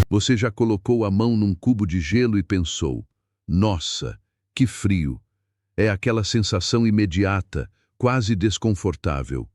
Você já colocou a mão num cubo de gelo e pensou: nossa, que frio! É aquela sensação imediata, quase desconfortável.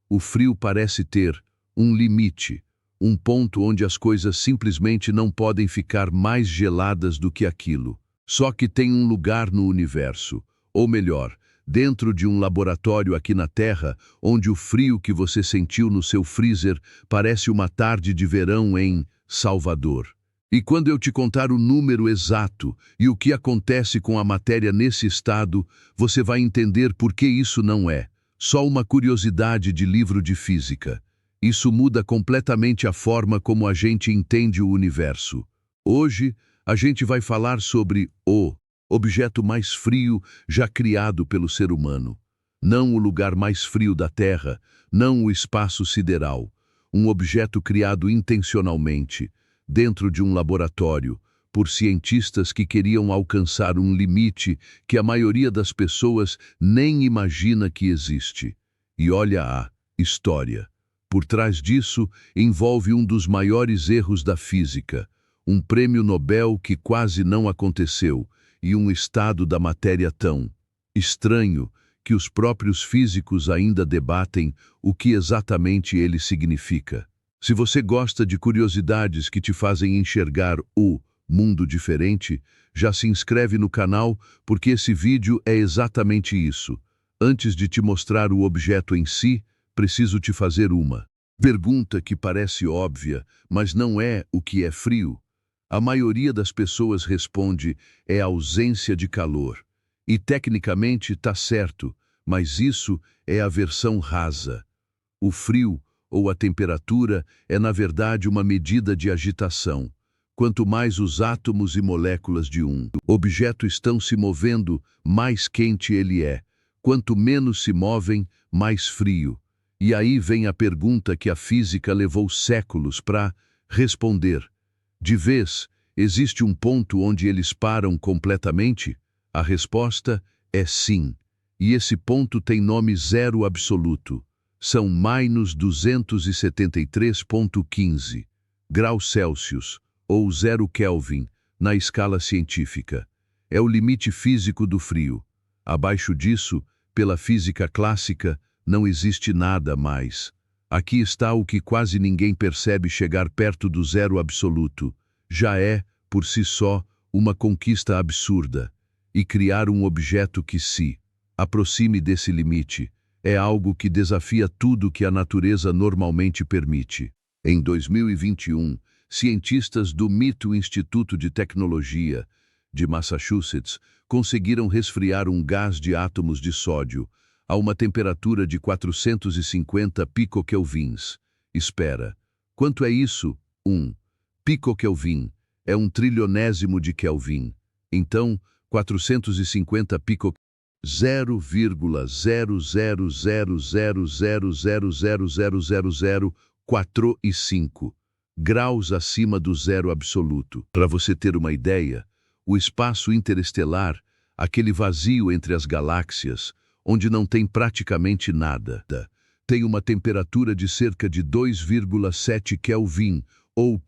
O frio parece ter um limite, um ponto onde as coisas simplesmente não podem ficar mais geladas do que aquilo. Só que tem um lugar no universo, ou melhor, dentro de um laboratório aqui na Terra, onde o frio que você sentiu no seu freezer parece uma tarde de verão em Salvador. E quando eu te contar o número exato e o que acontece com a matéria nesse estado, você vai entender por que isso não é só uma curiosidade de livro de física. Isso muda completamente a forma como a gente entende o universo. Hoje, a gente vai falar sobre o objeto mais frio já criado pelo ser humano. Não o lugar mais frio da Terra, não o espaço sideral. Um objeto criado intencionalmente, dentro de um laboratório, por cientistas que queriam alcançar um limite que a maioria das pessoas nem imagina que existe. E olha a história. Por trás disso, envolve um dos maiores erros da física, um prêmio Nobel que quase não aconteceu e um estado da matéria tão estranho que os próprios físicos ainda debatem o que exatamente ele significa. Se você gosta de curiosidades que te fazem enxergar o mundo diferente, já se inscreve no canal porque esse vídeo é exatamente isso. Antes de te mostrar o objeto em si, preciso te fazer uma pergunta que parece óbvia, mas não é o que é frio. A maioria das pessoas responde é a ausência de calor. E tecnicamente está certo, mas isso é a versão rasa. O frio, ou a temperatura, é na verdade uma medida de agitação. Quanto mais os átomos e moléculas de um objeto estão se movendo, mais quente ele é. Quanto menos se movem, mais frio. E aí vem a pergunta que a física levou séculos para responder. De vez, existe um ponto onde eles param completamente? A resposta é sim. E esse ponto tem nome zero absoluto. São menos 273,15 graus Celsius, ou 0 Kelvin, na escala científica. É o limite físico do frio. Abaixo disso, pela física clássica, não existe nada mais. Aqui está o que quase ninguém percebe chegar perto do zero absoluto. Já é, por si só, uma conquista absurda. E criar um objeto que se aproxime desse limite é algo que desafia tudo que a natureza normalmente permite. Em 2021, cientistas do MIT, o Instituto de Tecnologia de Massachusetts, conseguiram resfriar um gás de átomos de sódio a uma temperatura de 450 picokelvins. Espera, quanto é isso? 1 picokelvin é um trilionésimo de Kelvin. Então, 450 picokelvin 0,000000000045 graus acima do zero absoluto. Para você ter uma ideia, o espaço interestelar, aquele vazio entre as galáxias, onde não tem praticamente nada, tem uma temperatura de cerca de 2,7 Kelvin, ou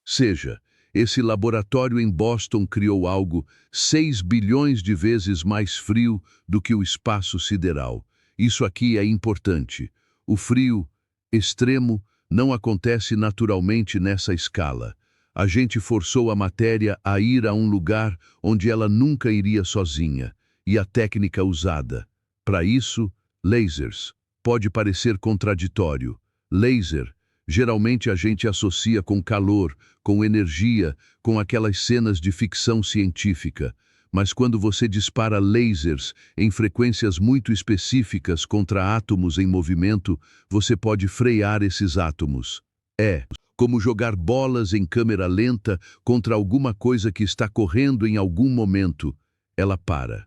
seja, esse laboratório em Boston criou algo 6 bilhões de vezes mais frio do que o espaço sideral. Isso aqui é importante. O frio extremo não acontece naturalmente nessa escala. A gente forçou a matéria a ir a um lugar onde ela nunca iria sozinha. E a técnica usada para isso, lasers. Pode parecer contraditório. Laser, geralmente a gente associa com calor, com energia, com aquelas cenas de ficção científica. Mas quando você dispara lasers em frequências muito específicas contra átomos em movimento, você pode frear esses átomos. É como jogar bolas em câmera lenta contra alguma coisa que está correndo em algum momento. Ela para.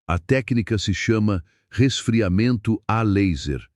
A técnica se chama resfriamento a laser.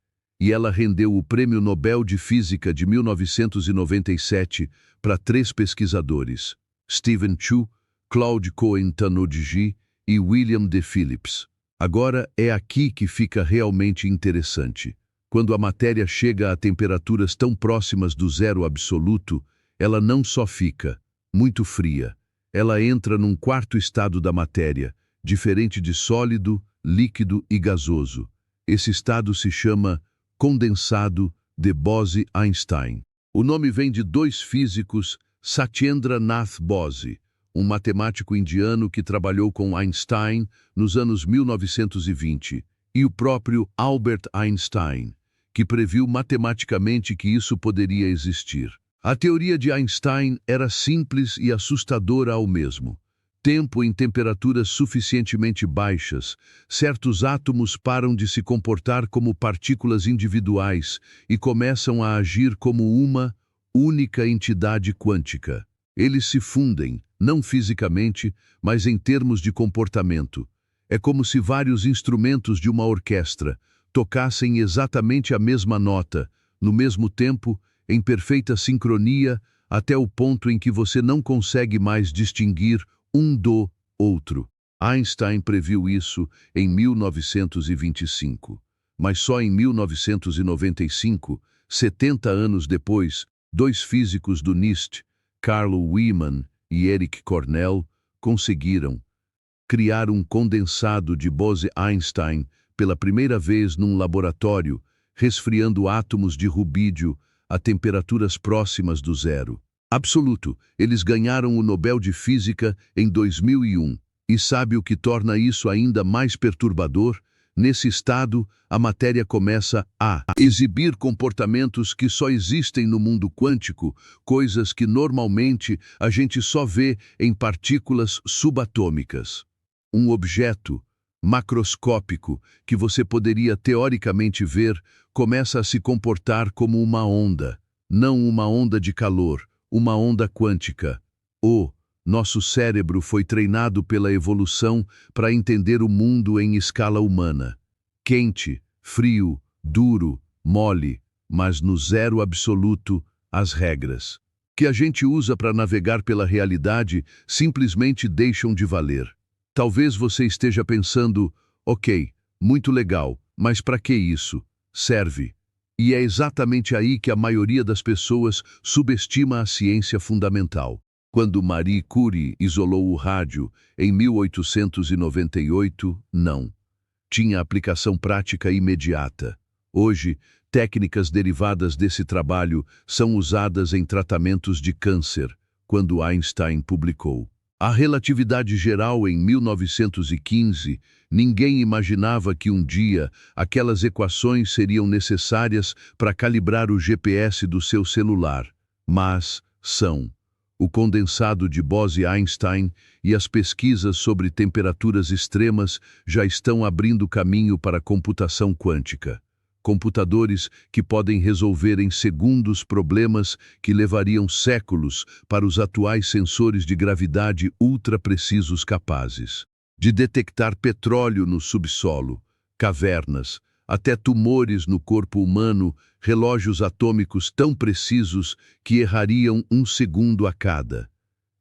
E ela rendeu o Prêmio Nobel de Física de 1997 para 3 pesquisadores, Stephen Chu, Claude Cohen-Tannoudji e William D. Phillips. Agora é aqui que fica realmente interessante. Quando a matéria chega a temperaturas tão próximas do zero absoluto, ela não só fica muito fria. Ela entra num quarto estado da matéria, diferente de sólido, líquido e gasoso. Esse estado se chama condensado de Bose-Einstein. O nome vem de dois físicos, Satyendra Nath Bose, um matemático indiano que trabalhou com Einstein nos anos 1920, e o próprio Albert Einstein, que previu matematicamente que isso poderia existir. A teoria de Einstein era simples e assustadora ao mesmo tempo. Em temperaturas suficientemente baixas, certos átomos param de se comportar como partículas individuais e começam a agir como uma única entidade quântica. Eles se fundem, não fisicamente, mas em termos de comportamento. É como se vários instrumentos de uma orquestra tocassem exatamente a mesma nota, no mesmo tempo, em perfeita sincronia, até o ponto em que você não consegue mais distinguir um do outro. Einstein previu isso em 1925, mas só em 1995, 70 anos depois, dois físicos do NIST, Carl Wieman e Eric Cornell, conseguiram criar um condensado de Bose-Einstein pela primeira vez num laboratório, resfriando átomos de rubídio a temperaturas próximas do zero absoluto. Eles ganharam o Nobel de Física em 2001. E sabe o que torna isso ainda mais perturbador? Nesse estado, a matéria começa a exibir comportamentos que só existem no mundo quântico, coisas que normalmente a gente só vê em partículas subatômicas. Um objeto macroscópico que você poderia teoricamente ver começa a se comportar como uma onda, não uma onda de calor, uma onda quântica. Nosso cérebro foi treinado pela evolução para entender o mundo em escala humana. Quente, frio, duro, mole, mas no zero absoluto, as regras que a gente usa para navegar pela realidade simplesmente deixam de valer. Talvez você esteja pensando, ok, muito legal, mas para que isso? Serve. E é exatamente aí que a maioria das pessoas subestima a ciência fundamental. Quando Marie Curie isolou o rádio em 1898, não tinha aplicação prática imediata. Hoje, técnicas derivadas desse trabalho são usadas em tratamentos de câncer, quando Einstein publicou a relatividade geral em 1915, ninguém imaginava que um dia aquelas equações seriam necessárias para calibrar o GPS do seu celular. Mas são. O condensado de Bose-Einstein e as pesquisas sobre temperaturas extremas já estão abrindo caminho para a computação quântica. Computadores que podem resolver em segundos problemas que levariam séculos para os atuais sensores de gravidade ultra-precisos, capazes de detectar petróleo no subsolo, cavernas, até tumores no corpo humano, relógios atômicos tão precisos que errariam um segundo a cada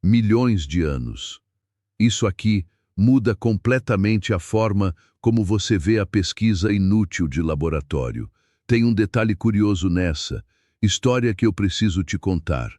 milhões de anos. Isso aqui muda completamente a forma como você vê a pesquisa inútil de laboratório. Tem um detalhe curioso nessa história que eu preciso te contar.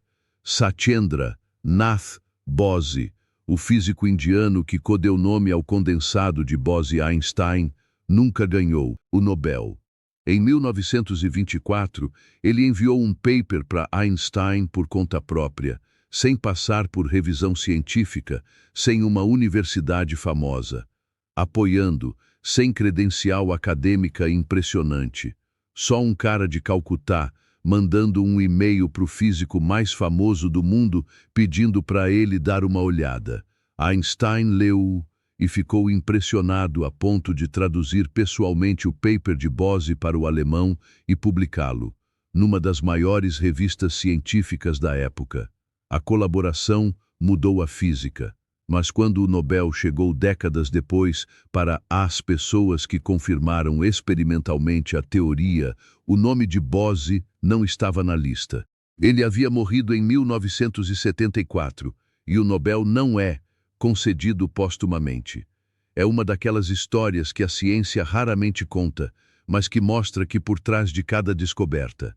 Satyendra Nath Bose, o físico indiano que deu nome ao condensado de Bose-Einstein, nunca ganhou o Nobel. Em 1924, ele enviou um paper para Einstein por conta própria, sem passar por revisão científica, sem uma universidade famosa, apoiando, sem credencial acadêmica impressionante. Só um cara de Calcutá, mandando um e-mail para o físico mais famoso do mundo, pedindo para ele dar uma olhada. Einstein leu e ficou impressionado a ponto de traduzir pessoalmente o paper de Bose para o alemão e publicá-lo, numa das maiores revistas científicas da época. A colaboração mudou a física, mas quando o Nobel chegou décadas depois para as pessoas que confirmaram experimentalmente a teoria, o nome de Bose não estava na lista. Ele havia morrido em 1974 e o Nobel não é concedido póstumamente. É uma daquelas histórias que a ciência raramente conta, mas que mostra que por trás de cada descoberta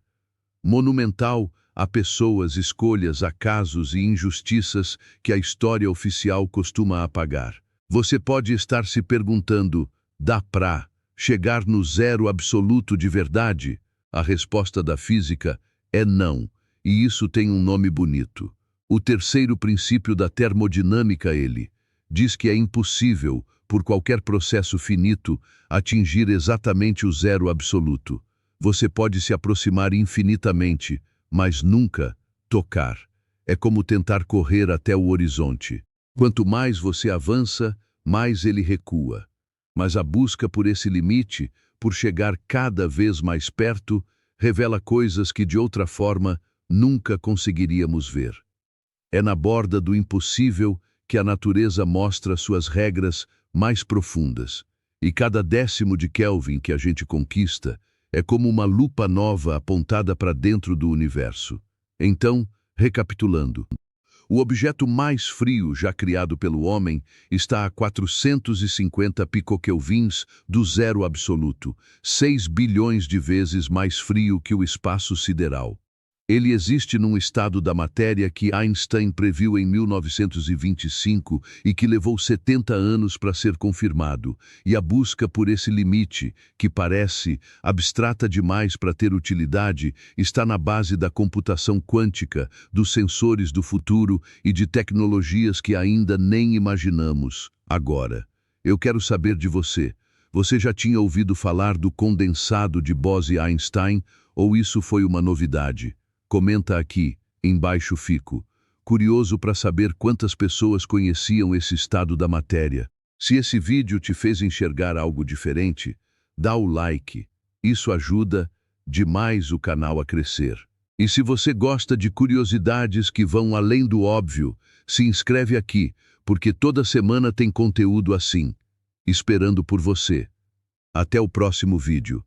monumental há pessoas, escolhas, acasos e injustiças que a história oficial costuma apagar. Você pode estar se perguntando, dá pra chegar no zero absoluto de verdade? A resposta da física é não, e isso tem um nome bonito. O terceiro princípio da termodinâmica, ele diz que é impossível, por qualquer processo finito, atingir exatamente o zero absoluto. Você pode se aproximar infinitamente, mas nunca tocar. É como tentar correr até o horizonte. Quanto mais você avança, mais ele recua. Mas a busca por esse limite, por chegar cada vez mais perto, revela coisas que de outra forma nunca conseguiríamos ver. É na borda do impossível que a natureza mostra suas regras mais profundas. E cada décimo de Kelvin que a gente conquista é como uma lupa nova apontada para dentro do universo. Então, recapitulando, o objeto mais frio já criado pelo homem está a 450 picokelvins do zero absoluto, 6 bilhões de vezes mais frio que o espaço sideral. Ele existe num estado da matéria que Einstein previu em 1925 e que levou 70 anos para ser confirmado, e a busca por esse limite, que parece abstrata demais para ter utilidade, está na base da computação quântica, dos sensores do futuro e de tecnologias que ainda nem imaginamos. Agora, eu quero saber de você. Você já tinha ouvido falar do condensado de Bose-Einstein ou isso foi uma novidade? Comenta aqui, embaixo fico. Curioso para saber quantas pessoas conheciam esse estado da matéria. Se esse vídeo te fez enxergar algo diferente, dá o like. Isso ajuda demais o canal a crescer. E se você gosta de curiosidades que vão além do óbvio, se inscreve aqui, porque toda semana tem conteúdo assim, esperando por você. Até o próximo vídeo.